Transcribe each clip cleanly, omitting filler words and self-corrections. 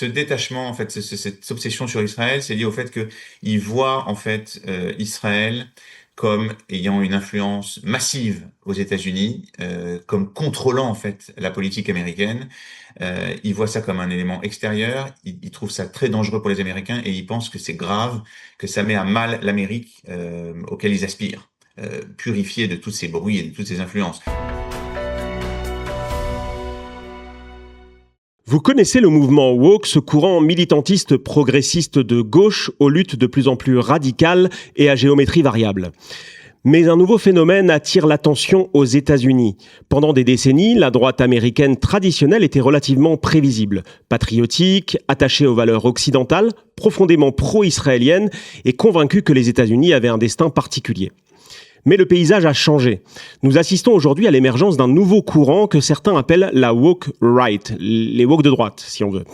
ce détachement, en fait, cette obsession sur Israël, c'est lié au fait qu'ils voient en fait Israël comme ayant une influence massive aux États-Unis, comme contrôlant en fait la politique américaine. Ils voient ça comme un élément extérieur. Ils trouvent ça très dangereux pour les Américains et ils pensent que c'est grave, que ça met à mal l'Amérique auquel ils aspirent, purifiée de tous ces bruits et de toutes ces influences. Vous connaissez le mouvement woke, ce courant militantiste progressiste de gauche aux luttes de plus en plus radicales et à géométrie variable. Mais un nouveau phénomène attire l'attention aux États-Unis. Pendant des décennies, la droite américaine traditionnelle était relativement prévisible, patriotique, attachée aux valeurs occidentales, profondément pro-israélienne et convaincue que les États-Unis avaient un destin particulier. Mais le paysage a changé. Nous assistons aujourd'hui à l'émergence d'un nouveau courant que certains appellent la woke right, les woke de droite, si on veut.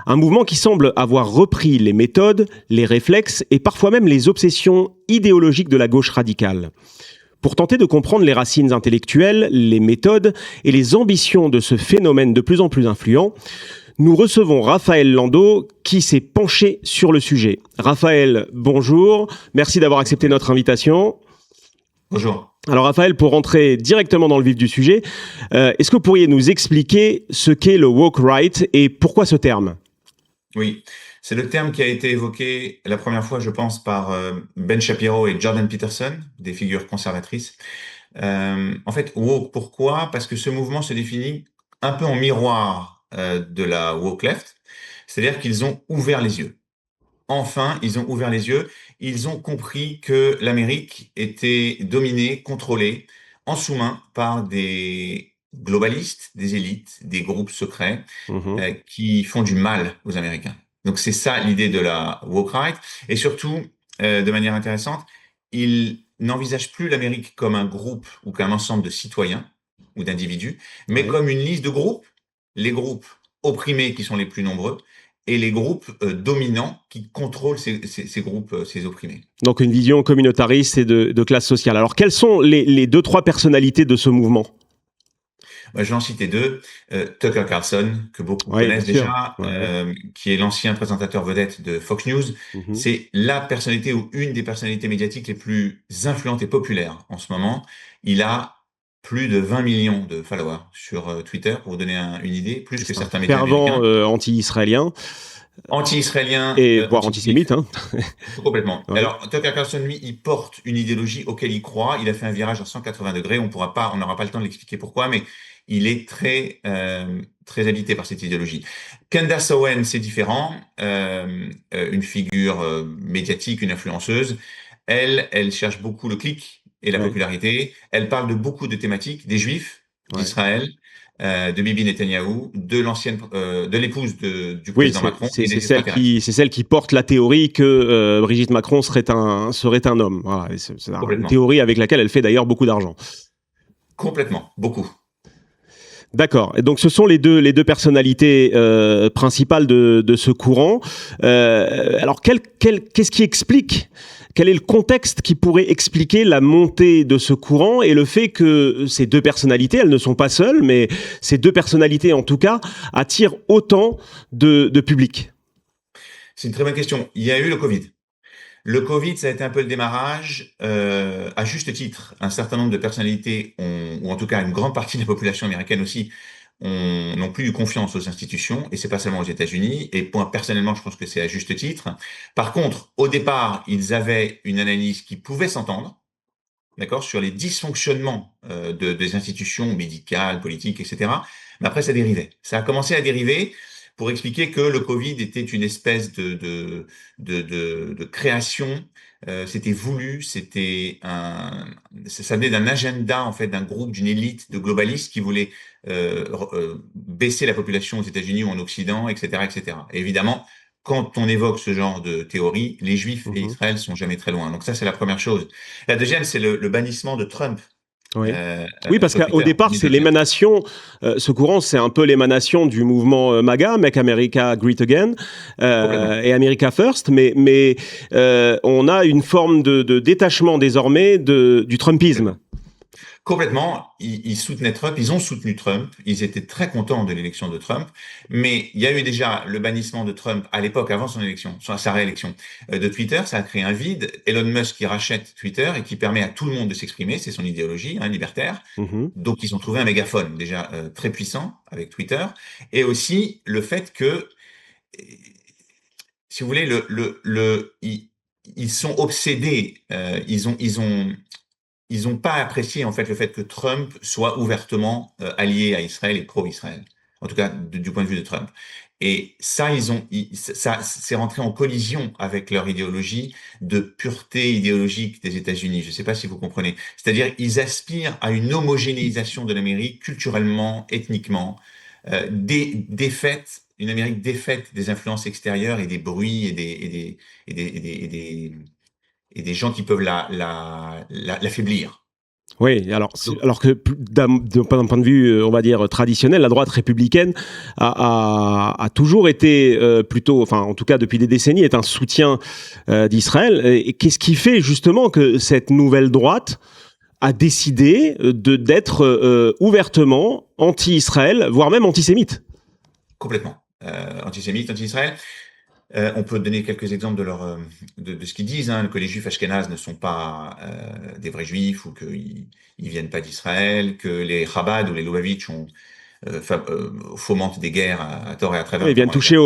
Un mouvement qui semble avoir repris les méthodes, les réflexes et parfois même les obsessions idéologiques de la gauche radicale. Pour tenter de comprendre les racines intellectuelles, les méthodes et les ambitions de ce phénomène de plus en plus influent, nous recevons Raphaël Landau qui s'est penché sur le sujet. Raphaël, bonjour. Merci d'avoir accepté notre invitation. Bonjour. Alors Raphaël, pour rentrer directement dans le vif du sujet, est-ce que vous pourriez nous expliquer ce qu'est le woke right et pourquoi ce terme ? Oui, c'est le terme qui a été évoqué la première fois, je pense, par Ben Shapiro et Jordan Peterson, des figures conservatrices. En fait, woke, pourquoi ? Parce que ce mouvement se définit un peu en miroir de la woke left, c'est-à-dire qu'ils ont ouvert les yeux. Enfin, ils ont ouvert les yeux, ils ont compris que l'Amérique était dominée, contrôlée, en sous-main par des globalistes, des élites, des groupes secrets qui font du mal aux Américains. Donc c'est ça l'idée de la woke right. Et surtout, de manière intéressante, ils n'envisagent plus l'Amérique comme un groupe ou comme un ensemble de citoyens ou d'individus, mais comme une liste de groupes, les groupes opprimés qui sont les plus nombreux, et les groupes dominants qui contrôlent ces groupes, ces opprimés. Donc une vision communautariste et de classe sociale. Alors quelles sont les deux, trois personnalités de ce mouvement ? Je vais en citer deux. Tucker Carlson, que beaucoup connaissent déjà, qui est l'ancien présentateur vedette de Fox News. C'est la personnalité ou une des personnalités médiatiques les plus influentes et populaires en ce moment. Il a plus de 20 millions de followers sur Twitter, pour vous donner une idée, plus que certains médias américains. Fervent anti-israélien. Anti-israélien. Et voire antisémite. Hein. Complètement. Ouais. Alors, Tucker Carlson, lui, il porte une idéologie auquel il croit. Il a fait un virage à 180 degrés. On n'aura pas le temps de l'expliquer pourquoi, mais il est très habité par cette idéologie. Candace Owens, c'est différent. Une figure médiatique, une influenceuse. Elle cherche beaucoup le clic et la popularité. Elle parle de beaucoup de thématiques, des Juifs, d'Israël, de Bibi Netanyahou, de l'épouse du président Macron. C'est celle qui porte la théorie que Brigitte Macron serait un homme. Voilà, c'est une théorie avec laquelle elle fait d'ailleurs beaucoup d'argent. Complètement, beaucoup. D'accord. Et donc ce sont les deux personnalités principales de ce courant. Alors qu'est-ce qui explique ? Quel est le contexte qui pourrait expliquer la montée de ce courant et le fait que ces deux personnalités, elles ne sont pas seules, mais ces deux personnalités en tout cas, attirent autant de public ? C'est une très bonne question. Il y a eu le Covid. Le Covid, ça a été un peu le démarrage, à juste titre. Un certain nombre de personnalités ou en tout cas une grande partie de la population américaine aussi, n'ont plus eu confiance aux institutions, et c'est pas seulement aux États-Unis, et personnellement, je pense que c'est à juste titre. Par contre, au départ, ils avaient une analyse qui pouvait s'entendre, d'accord, sur les dysfonctionnements des institutions médicales, politiques, etc. Mais après, ça dérivait. Ça a commencé à dériver pour expliquer que le Covid était une espèce de création. C'était voulu, ça venait d'un agenda, en fait, d'un groupe, d'une élite de globalistes qui voulaient baisser la population aux États-Unis ou en Occident, etc., etc. Et évidemment, quand on évoque ce genre de théorie, les Juifs et Israël sont jamais très loin. Donc ça, c'est la première chose. La deuxième, c'est le bannissement de Trump. Oui, parce qu'au départ, c'est l'émanation, ce courant, c'est un peu l'émanation du mouvement MAGA, Make America Great Again, et America First, mais on a une forme de détachement désormais du Trumpisme. Complètement, ils soutenaient Trump, ils ont soutenu Trump, ils étaient très contents de l'élection de Trump, mais il y a eu déjà le bannissement de Trump à l'époque, avant son élection, sa réélection, de Twitter, ça a créé un vide. Elon Musk qui rachète Twitter et qui permet à tout le monde de s'exprimer, c'est son idéologie, hein, libertaire. Mhm. Donc ils ont trouvé un mégaphone déjà très puissant avec Twitter, et aussi le fait que, si vous voulez, ils sont obsédés, ils ont pas apprécié en fait le fait que Trump soit ouvertement allié à Israël et pro-Israël. En tout cas, du point de vue de Trump. Et ça, ça, c'est rentré en collision avec leur idéologie de pureté idéologique des États-Unis. Je ne sais pas si vous comprenez. C'est-à-dire, ils aspirent à une homogénéisation de l'Amérique culturellement, ethniquement, défaite, une Amérique défaite des influences extérieures et des bruits et des gens qui peuvent l'affaiblir. Oui, alors, Donc, alors que d'un point de vue, on va dire, traditionnel, la droite républicaine a toujours été plutôt, enfin en tout cas depuis des décennies, est un soutien d'Israël. Et qu'est-ce qui fait justement que cette nouvelle droite a décidé d'être ouvertement anti-Israël, voire même antisémite? complètement. Antisémite, anti-Israël. On peut donner quelques exemples de ce qu'ils disent, hein, que les juifs ashkénazes ne sont pas des vrais juifs ou qu'ils ne viennent pas d'Israël, que les Chabad ou les Lubavitch fomentent des guerres à tort et à travers, Ils viennent notamment les guerres toucher de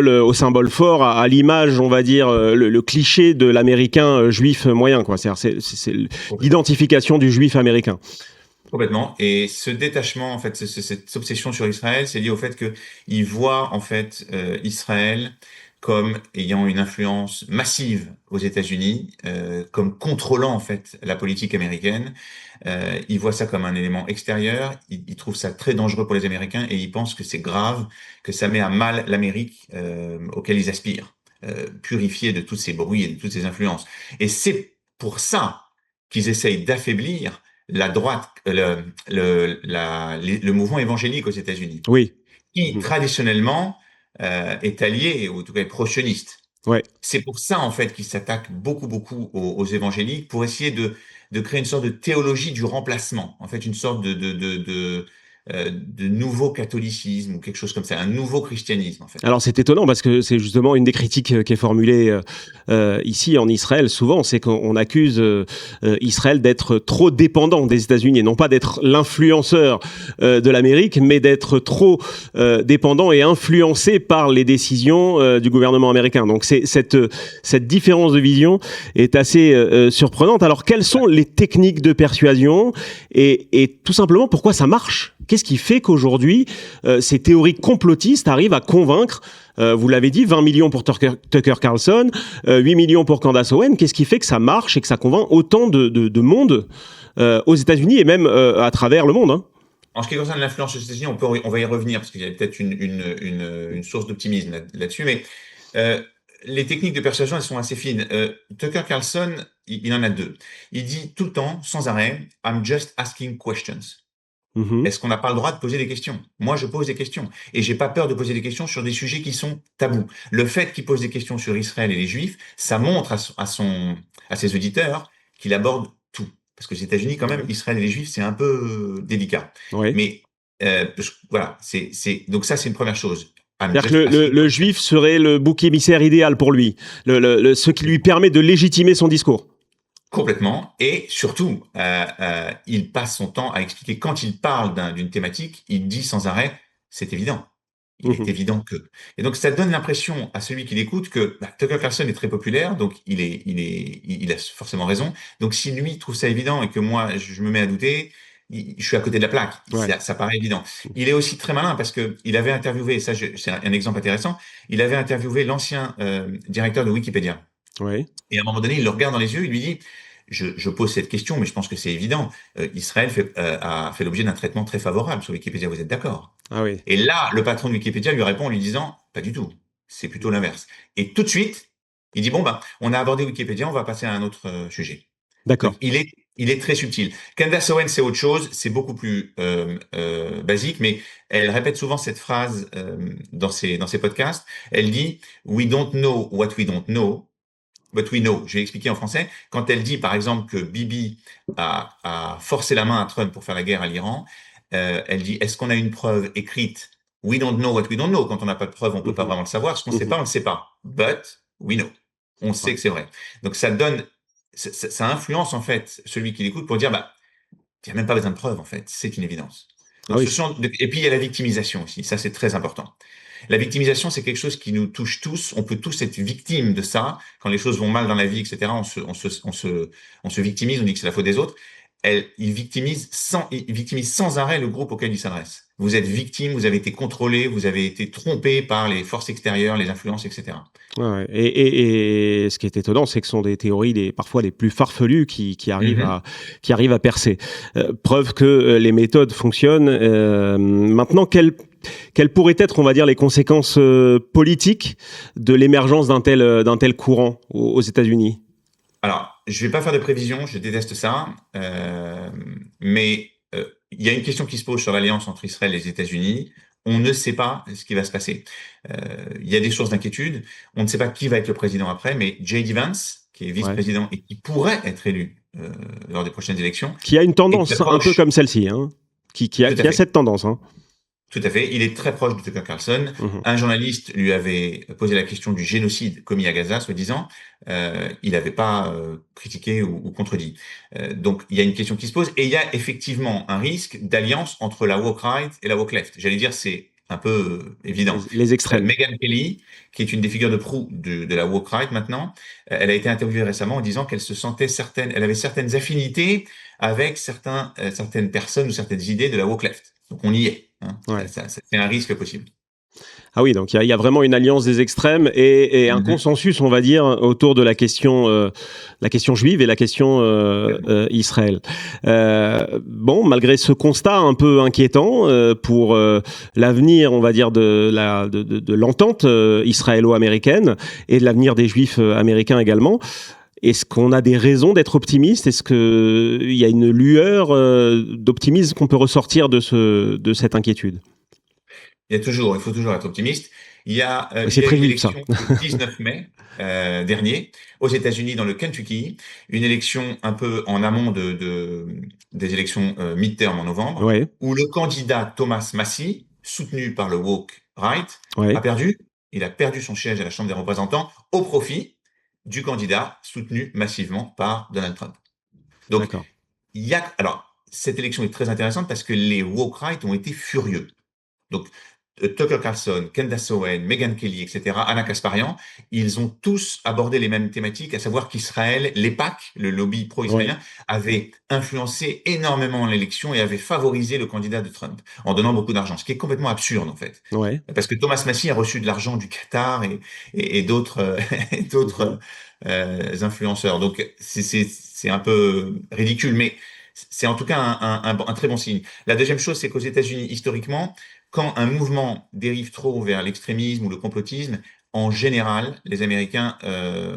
Liban. au symbole fort, à l'image, on va dire, le cliché de l'américain juif moyen, quoi. C'est Complètement. l'identification du juif américain. Complètement. Et ce détachement, en fait, cette obsession sur Israël, c'est lié au fait qu'ils voient en fait Israël comme ayant une influence massive aux États-Unis, comme contrôlant en fait la politique américaine. Ils voient ça comme un élément extérieur. Ils trouvent ça très dangereux pour les Américains et ils pensent que c'est grave, que ça met à mal l'Amérique auquel ils aspirent, purifiée de tous ces bruits et de toutes ces influences. Et c'est pour ça qu'ils essayent d'affaiblir la droite, le mouvement évangélique aux États-Unis, Oui. qui Mhm. traditionnellement est allié, ou en tout cas est pro-sioniste. Ouais. C'est pour ça, en fait, qu'ils s'attaquent beaucoup aux évangéliques, pour essayer de créer une sorte de théologie du remplacement, en fait, une sorte de nouveau catholicisme, ou quelque chose comme ça, un nouveau christianisme, en fait. Alors c'est étonnant parce que c'est justement une des critiques qui est formulée ici en Israël souvent, c'est qu'on accuse Israël d'être trop dépendant des États-Unis, et non pas d'être l'influenceur de l'Amérique, mais d'être trop dépendant et influencé par les décisions du gouvernement américain. Donc cette différence de vision est assez surprenante. Alors quelles sont les techniques de persuasion et tout simplement pourquoi ça marche? Qu'est-ce qui fait qu'aujourd'hui ces théories complotistes arrivent à convaincre, vous l'avez dit, 20 millions pour Tucker Carlson, 8 millions pour Candace Owen? Qu'est-ce qui fait que ça marche et que ça convainc autant de monde aux États-Unis et même à travers le monde, hein? En ce qui concerne l'influence aux États-Unis, on va y revenir, parce qu'il y a peut-être une source d'optimisme là-dessus, mais euh, les techniques de persuasion, elles sont assez fines. Tucker Carlson, il en a deux. Il dit tout le temps, sans arrêt, I'm just asking questions. Mhm. Est-ce qu'on n'a pas le droit de poser des questions? Moi, je pose des questions. Et j'ai pas peur de poser des questions sur des sujets qui sont tabous. Le fait qu'il pose des questions sur Israël et les Juifs, ça montre à ses auditeurs qu'il aborde tout. Parce que les États-Unis, quand même, Ouais. Israël et les Juifs, c'est un peu délicat. Ouais. Mais voilà, donc ça, c'est une première chose. I'm C'est-à-dire que just asking le questions. juif serait le bouc émissaire idéal pour lui, ce qui lui permet de légitimer son discours. Complètement. Et surtout, il passe son temps à expliquer, quand il parle d'une thématique, il dit sans arrêt, c'est évident. Il est Mhm. évident que. Et donc, ça donne l'impression à celui qui l'écoute que Tucker Carlson est très populaire, donc il a forcément raison. Donc, si lui trouve ça évident et que moi, je me mets à douter, je suis à côté de la plaque. Ouais. Ça paraît évident. Il est aussi très malin parce que il avait interviewé, et ça, c'est un exemple intéressant, il avait interviewé l'ancien directeur de Wikipédia. Ouais. Et à un moment donné, il le regarde dans les yeux, il lui dit, je pose cette question, mais je pense que c'est évident. Israël a fait l'objet d'un traitement très favorable sur Wikipédia, vous êtes d'accord? Ah oui. Et là, le patron de Wikipédia lui répond en lui disant, pas du tout, c'est plutôt l'inverse. Et tout de suite, il dit, bon, ben, on a abordé Wikipédia, on va passer à un autre sujet. Donc, D'accord. il est très subtil. Candace Owens, c'est autre chose, c'est beaucoup plus basique, mais elle répète souvent cette phrase dans ses podcasts. Elle dit, We don't know what we don't know, but we know. Je vais expliquer en français. Quand elle dit, par exemple, que Bibi a forcé la main à Trump pour faire la guerre à l'Iran, elle dit, est-ce qu'on a une preuve écrite? We don't know what we don't know. Quand on n'a pas de preuve, on peut pas Mhm. vraiment le savoir. Ce qu'on ne sait Mhm. pas, on ne le sait pas. But we know. On sait Ouais. que c'est vrai. Donc ça donne, ça influence en fait celui qui l'écoute pour dire, bah, il n'y a même pas besoin de preuve en fait. C'est une évidence. Ah Donc oui. et puis il y a la victimisation aussi. Ça c'est très important. La victimisation, c'est quelque chose qui nous touche tous. On peut tous être victime de ça. Quand les choses vont mal dans la vie, etc., on se victimise, on dit que c'est la faute des autres. Il victimise sans arrêt le groupe auquel il s'adresse. Vous êtes victime, vous avez été contrôlé, vous avez été trompé par les forces extérieures, les influences, etc. Ouais, ouais. Et ce qui est étonnant, c'est que ce sont des théories parfois les plus farfelues Mhm. qui arrivent à percer. Preuve que les méthodes fonctionnent. Maintenant, quelles pourraient être, on va dire, les conséquences politiques de l'émergence d'un tel courant aux États-Unis? Alors, je vais pas faire de prévision, je déteste ça, mais il y a une question qui se pose sur l'alliance entre Israël et les États-Unis. On ne sait pas ce qui va se passer. Il y a des sources d'inquiétude. On ne sait pas qui va être le président après, mais J.D. Vance, qui est Ouais. vice-président et qui pourrait être élu lors des prochaines élections, Qui a une est très tendance un peu comme proche. celle-ci, hein, Tout à qui a fait. cette tendance. Hein. Tout à fait. Il est très proche de Tucker Carlson. Mhm. Un journaliste lui avait posé la question du génocide commis à Gaza, soi-disant. Il n'avait pas critiqué ou contredit. Donc, il y a une question qui se pose et il y a effectivement un risque d'alliance entre la woke right et la woke left. J'allais dire, c'est un peu évident. Les extrêmes. Meghan Kelly, qui est une des figures de proue de la woke right maintenant, elle a été interviewée récemment en disant qu'elle se sentait certaine, elle avait certaines affinités avec certaines personnes ou certaines idées de la woke left. Donc on y est. Hein. Ouais. C'est un risque possible. Ah oui, donc il y a vraiment une alliance des extrêmes et un Mhm. consensus, on va dire, autour de la question juive et la question Israël. Bon, malgré ce constat un peu inquiétant pour l'avenir, on va dire, de l'entente israélo-américaine et de l'avenir des juifs américains également, est-ce qu'on a des raisons d'être optimiste? Est-ce qu'il y a une lueur d'optimisme qu'on peut ressortir de cette inquiétude? Il faut toujours être optimiste. Oui, Il c'est y a très eu une vif, ça. élection le 19 mai dernier aux États-Unis, dans le Kentucky, une élection un peu en amont des élections midterm en novembre, Ouais, où le candidat Thomas Massie, soutenu par le woke right, a ouais, perdu. Il a perdu son siège à la Chambre des représentants au profit du candidat soutenu massivement par Donald Trump. Donc, d'accord. alors, cette élection est très intéressante parce que les woke right ont été furieux. Donc, Tucker Carlson, Candace Owen, Meghan Kelly, etc., Anna Kasparian, ils ont tous abordé les mêmes thématiques, à savoir qu'Israël, l'EPAC, le lobby Ouais, pro-israélien, avait influencé énormément l'élection et avait favorisé le candidat de Trump en donnant beaucoup d'argent, ce qui est complètement absurde en fait. ouais. Parce que Thomas Massie a reçu de l'argent du Qatar et d'autres et Mhm. d'autres influenceurs. Donc c'est un peu ridicule, mais c'est en tout cas un très bon signe. La deuxième chose, c'est qu'aux États-Unis, historiquement, quand un mouvement dérive trop vers l'extrémisme ou le complotisme, en général, les Américains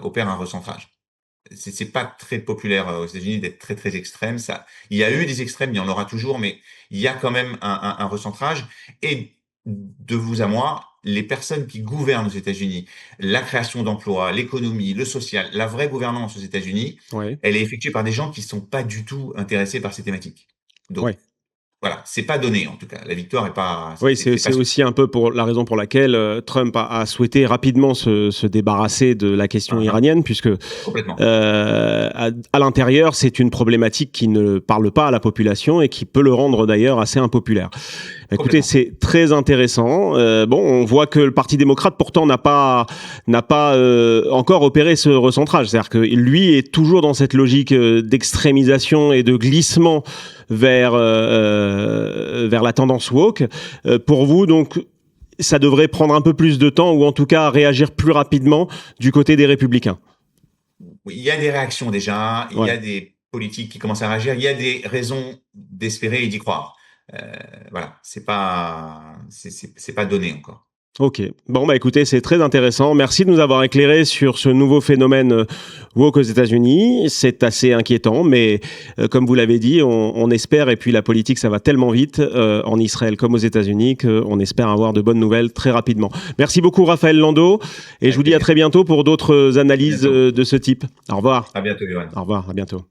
opèrent un recentrage. C'est pas très populaire aux États-Unis d'être très très extrême. Ça, il y a eu des extrêmes, il y en aura toujours, mais il y a quand même un recentrage. Et de vous à moi, les personnes qui gouvernent aux États-Unis, la création d'emplois, l'économie, le social, la vraie gouvernance aux États-Unis, Ouais, elle est effectuée par des gens qui sont pas du tout intéressés par ces thématiques. Donc ouais. voilà, c'est pas donné en tout cas. La victoire est pas, Oui, c'est pas c'est sûr. aussi un peu pour la raison pour laquelle Trump a souhaité rapidement se débarrasser de la question Uhum, iranienne, puisque complètement. à l'intérieur, c'est une problématique qui ne parle pas à la population et qui peut le rendre d'ailleurs assez impopulaire. Écoutez, Complètement. c'est très intéressant. Bon, on voit que le Parti démocrate pourtant n'a pas encore opéré ce recentrage. C'est-à-dire que lui est toujours dans cette logique d'extrémisation et de glissement vers la tendance woke. Pour vous, donc, ça devrait prendre un peu plus de temps ou en tout cas réagir plus rapidement du côté des républicains. Oui, il y a des réactions déjà, il y a Ouais. des politiques qui commencent à réagir, il y a des raisons d'espérer et d'y croire. Voilà, c'est pas donné encore. Ok. Bon, bah écoutez, c'est très intéressant. Merci de nous avoir éclairé sur ce nouveau phénomène woke aux États-Unis. C'est assez inquiétant, mais comme vous l'avez dit, on espère, et puis la politique, ça va tellement vite en Israël comme aux États-Unis qu'on espère avoir de bonnes nouvelles très rapidement. Merci beaucoup, Raphaël Lando, et je vous dis à très bientôt pour d'autres analyses de ce type. Au revoir. À bientôt, Johan. Au revoir, à bientôt.